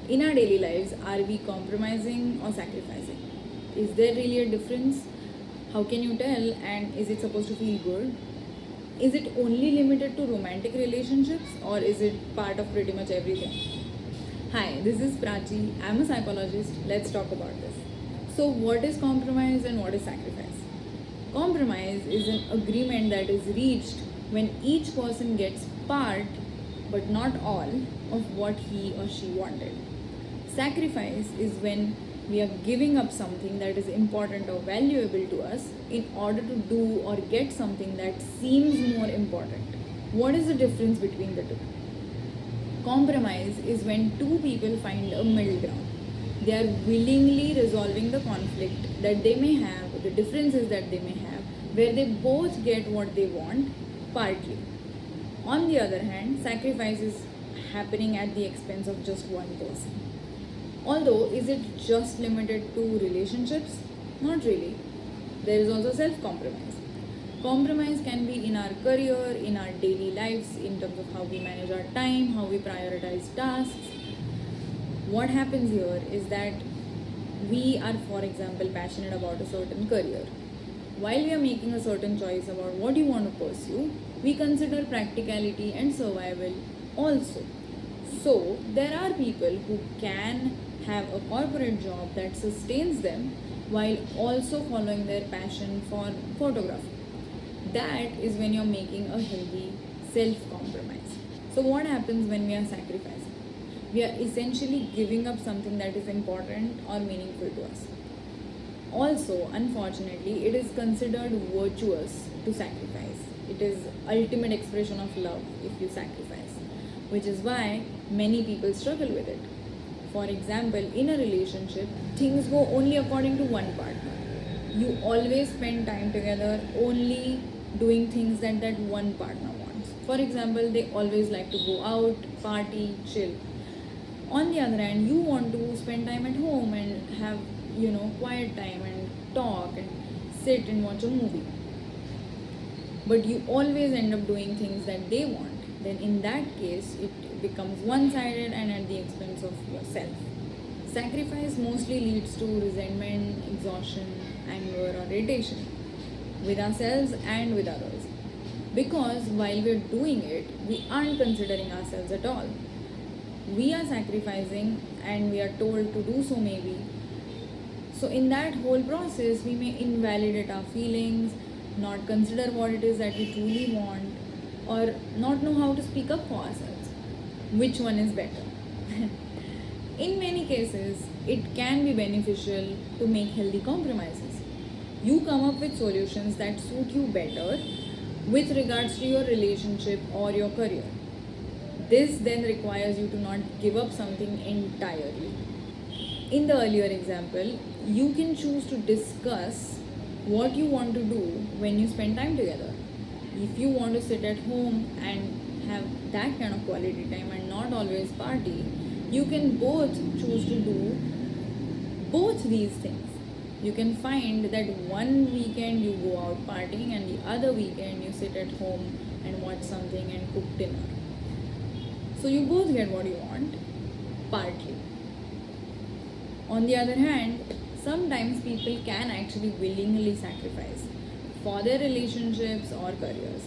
In our daily lives, are we compromising or sacrificing? Is there really a difference? How can you tell? And is it supposed to feel good? Is it only limited to romantic relationships or is it part of pretty much everything? Hi, this is Prachi. I'm a psychologist. Let's talk about this. So, what is compromise and what is sacrifice? Compromise is an agreement that is reached when each person gets part but not all of what he or she wanted. Sacrifice is when we are giving up something that is important or valuable to us in order to do or get something that seems more important. What is the difference between the two? Compromise is when two people find a middle ground. They are willingly resolving the conflict that they may have, the differences that they may have, where they both get what they want, partly. On the other hand, sacrifice is happening at the expense of just one person. Although, is it just limited to relationships? Not really. There is also self compromise. Compromise can be in our career, in our daily lives, in terms of how we manage our time, how we prioritize tasks. What happens here is that we are, for example, passionate about a certain career. While we are making a certain choice about what you want to pursue, we consider practicality and survival also. So, there are people who can have a corporate job that sustains them while also following their passion for photography. That is when you're making a healthy self compromise. So, what happens when we are sacrificing? We are essentially giving up something that is important or meaningful to us. Also, unfortunately, it is considered virtuous to sacrifice. It is ultimate expression of love if you sacrifice, which is why many people struggle with it. For example, in a relationship, things go only according to one partner. You always spend time together only doing things that that one partner wants. For example, they always like to go out, party, chill. On the other hand, you want to spend time at home and have, quiet time and talk and sit and watch a movie. But you always end up doing things that they want. Then in that case, it becomes one-sided and at the expense of yourself. Sacrifice mostly leads to resentment, exhaustion, anger, or irritation with ourselves and with others. Because while we're doing it, we aren't considering ourselves at all. We are sacrificing and we are told to do so, maybe. So, in that whole process, we may invalidate our feelings, not consider what it is that we truly want, or not know how to speak up for ourselves. Which one is better? In many cases, it can be beneficial to make healthy compromises. You come up with solutions that suit you better with regards to your relationship or your career. This then requires you to not give up something entirely. In the earlier example, you can choose to discuss what you want to do when you spend time together. If you want to sit at home and have that kind of quality time and not always party, you can both choose to do both these things. You can find that one weekend you go out partying and the other weekend you sit at home and watch something and cook dinner. So you both get what you want, partly. On the other hand, sometimes people can actually willingly sacrifice for their relationships or careers.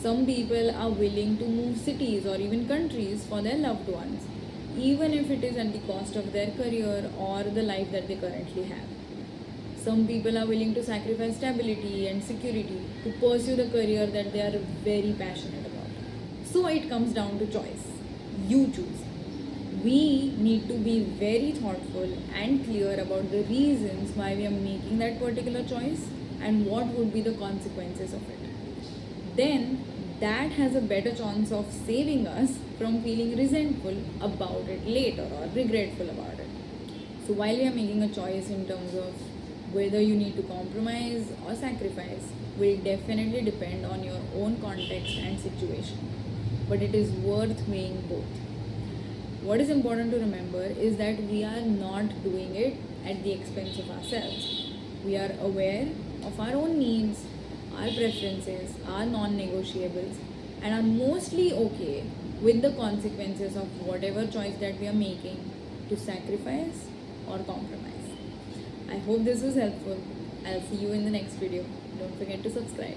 Some people are willing to move cities or even countries for their loved ones, even if it is at the cost of their career or the life that they currently have. Some people are willing to sacrifice stability and security to pursue the career that they are very passionate about. So it comes down to choice. You choose. We need to be very thoughtful and clear about the reasons why we are making that particular choice and what would be the consequences of it. Then that has a better chance of saving us from feeling resentful about it later or regretful about it. So while we are making a choice in terms of whether you need to compromise or sacrifice will definitely depend on your own context and situation, but it is worth weighing both. What is important to remember is that we are not doing it at the expense of ourselves. We are aware of our own needs, our preferences, our non negotiables, and are mostly okay with the consequences of whatever choice that we are making to sacrifice or compromise. I hope this was helpful. I'll see you in the next video. Don't forget to subscribe.